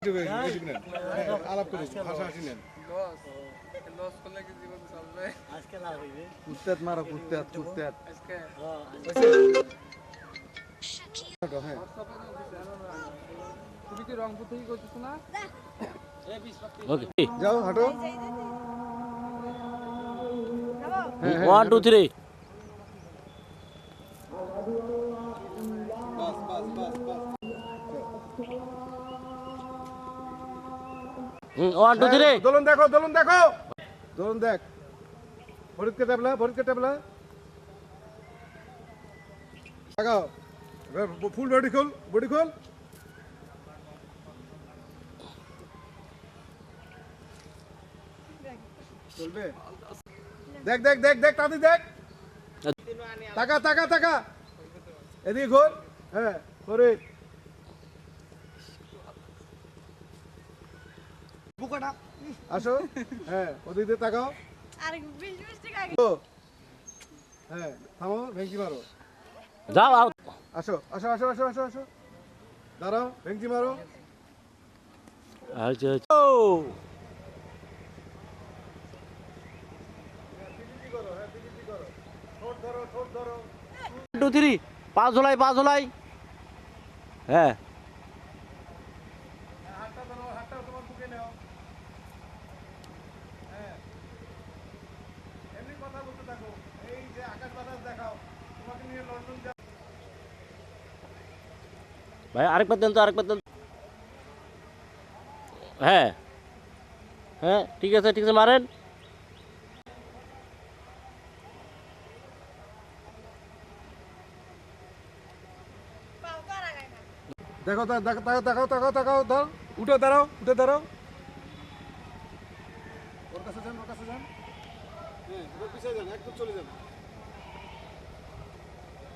আলাপ করি হাসাহাসি নেন কুত্তাত মারো কুত্তাত কুত্তাত তুমি কি রংপুর থেকে করতেছ না? ওকে যাও হাঁটো 1 2 3 বাস বাস বাস বাস 1 2 3 দোলন দেখো দোলন দেখ ফরিদকে টেবলা লাগাও ফুল বডি খোল চলবে দেখ তাড়াতাড়ি দেখ তাকা এদিকে ঘোর হ্যাঁ ফরিদ আসো হ্যাঁ ওদিকে তাকাও হ্যাঁ থামো ভেঙ্কি মারো যাও আউট আসো দাঁড়াও ভেঙ্কি মারো আচ্ছা ও 1 2 3 পাঁচ ঝোলাই হ্যাঁ হাতটা তোমার বুকে নাও হ্যাঁ এমনি কথা বলতে থাকো এই যে আকাশ বাতাস দেখাও তোমাকে নিয়ে লন্ডন যাও ভাই আরেকবার দেন হ্যাঁ ঠিক আছে মারেন দেখো তাকাও দাও উঠে দাঁড়াও ওর কাছে যান হ্যাঁ এবার পিছিয়ে যান একদম চলে যান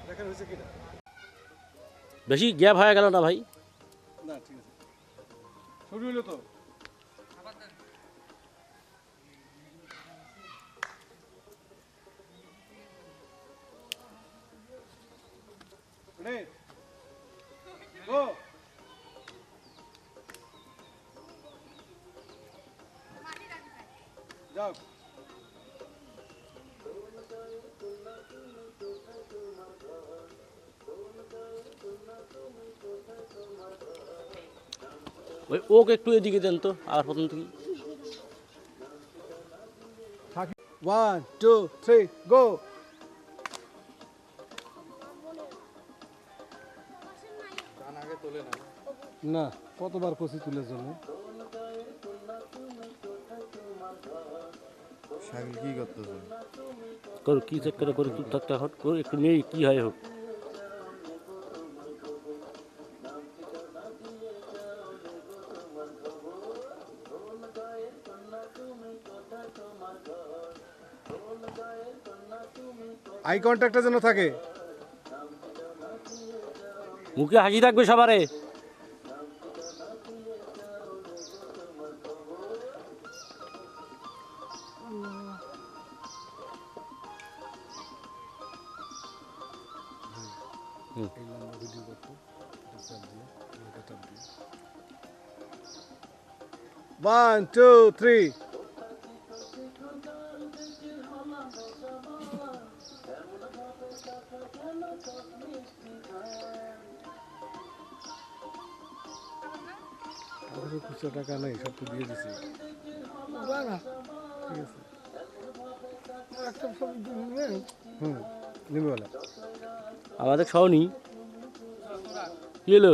দেখেন হয়েছে কিনা বেশি গ্যাপ হয়ে গেল না ভাই না ঠিক আছে শুরু হলো তো Go! যাও ওই ওকে একটু এদিকে দেন তো আর প্রথম থেকে 1 2 3 গো না কতবার কষি তুলে জন্য শাকিল কি করতেছে করো কি চেক করে চুপ থাকতে হট করো একটু নেই কি হয় হোক আই কন্ট্যাক্টটা যেন থাকে মুখে হাসি থাকবে সবারে One, two, three. খুচরা টাকা নাই সব তো দিয়ে দিছি নিবে বলে আমাদের খাওনি কি হলো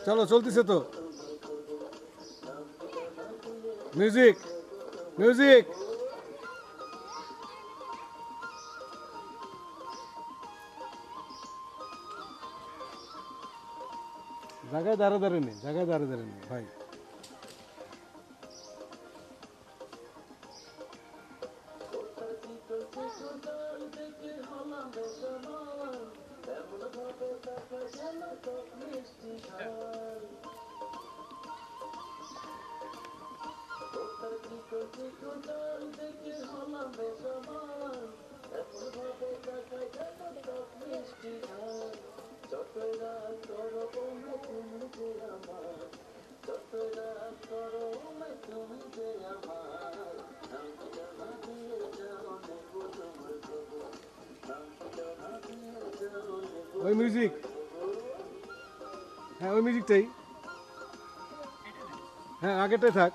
চলো চলতেছে তো মিউজিক জায়গায় দাঁড়ায় নেই ভাই ওই মিউজিক, হ্যাঁ ওই মিউজিকটাই, হ্যাঁ আগেরটাই থাক।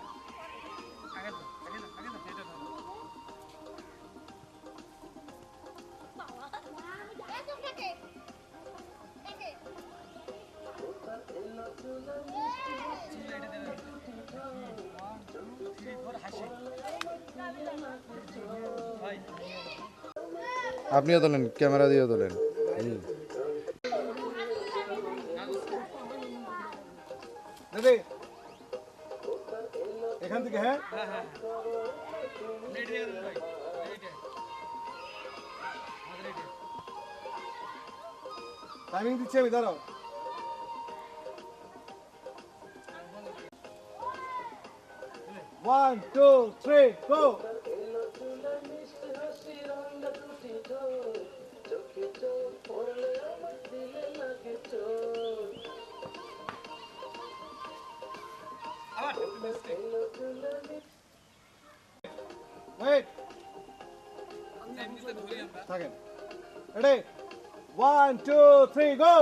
আপনিও তোলেন, ক্যামেরা দিয়ে তোলেন। দাদা এখান থেকে, হ্যাঁ টাইমিং দিচ্ছি আমি, দাঁড়াও। 1 2 3 গো। Wait. থাকেন। Ready? 1 2 3 go.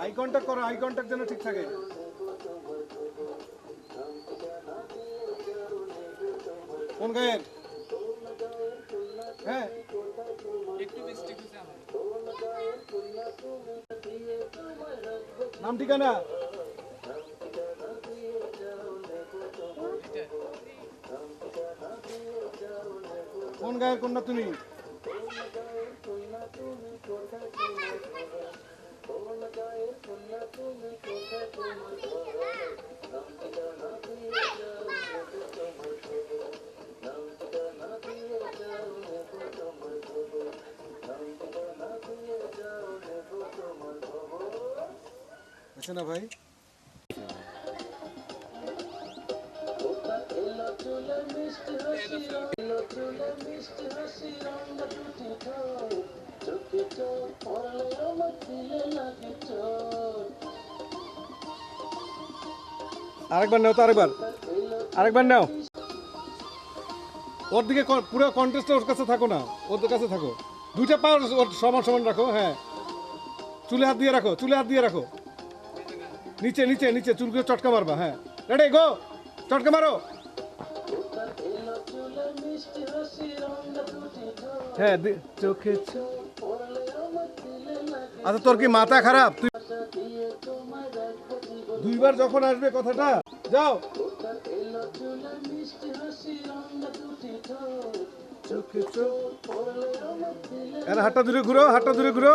আই কন্টাক্ট করো, আই কন্টাক্ট যেন ঠিক থাকে। কোন গায়ের? হ্যাঁ নাম ঠিকানা? কোন গায়ের কন্যা তুমি? আছে না ভাই? আরেকবার নাও তো, আরেকবার নাও। ওর দিকে পুরো কন্টেস্টটা ওর কাছে থাকো না, ওর কাছে থাকো। দুইটা পা ওর সমান সমান রাখো। হ্যাঁ চুলে হাত দিয়ে রাখো, চুলে হাত দিয়ে রাখো। নিচে নিচে নিচে চুলগুলো চটকা মারবা। হ্যাঁ রেডি গো, চটকা মারো। হ্যাঁ চোখে। আচ্ছা তোর কি মাথা খারাপ? তুই দুইবার যখন আসবে কথাটা, যাও। হাতটা দূরে ঘুরো, হাতটা দূরে ঘুরো।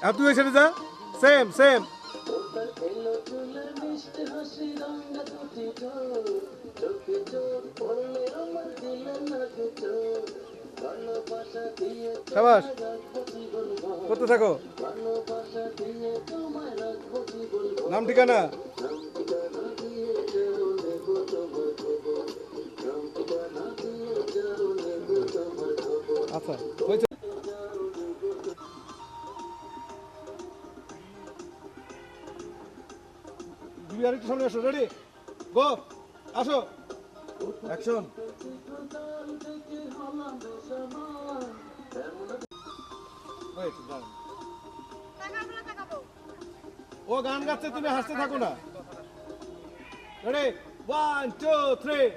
আর তুই এসে যা, সেম সেম। শাবাশ, করতে থাকো। নাম ঠিকানা? আচ্ছা হয়েছে। তুমি আর একটু সামনে আসো। রেডি গো, আসো, অ্যাকশন। ও গান গাচ্ছে, তুমি হাসতে থাকো না। রেডি 1 2 3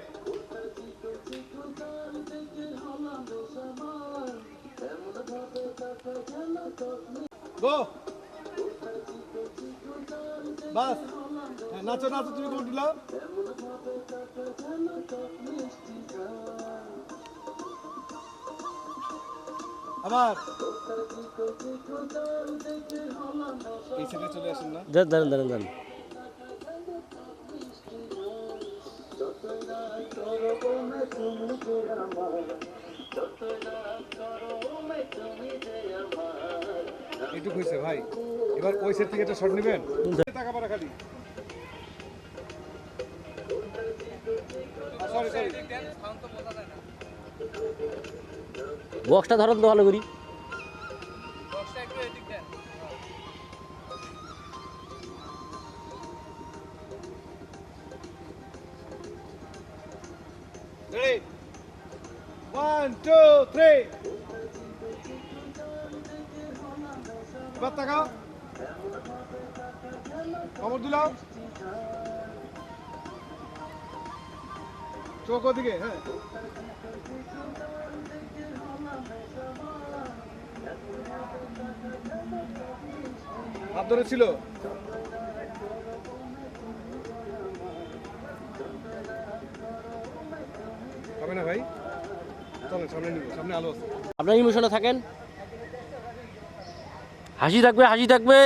গো। বাস, নাচো নাচো, তুমি কোন দিলাও। আবার এই সাইডে চলে আসেন না। দাঁড়ান দাঁড়ান দাঁড়ান। এইটুকু হয়েছে ভাই, এবার ওই সেট থেকে একটা শট নেবেন, টাকা পারা খালি। সরি সরি, বক্সটা ধরেন তো ভালো করি। ready 1 2 3, এবার তাকাও, কামড় দিলাম, চোখ ওদিকে, হ্যাঁ হাত ধরে ছিল, হবে না ভাই, চলেন সামনে নিব, সামনে আলো আছে। আপনার ইমোশনে থাকেন, হাসি থাকবে, হাসি থাকবে।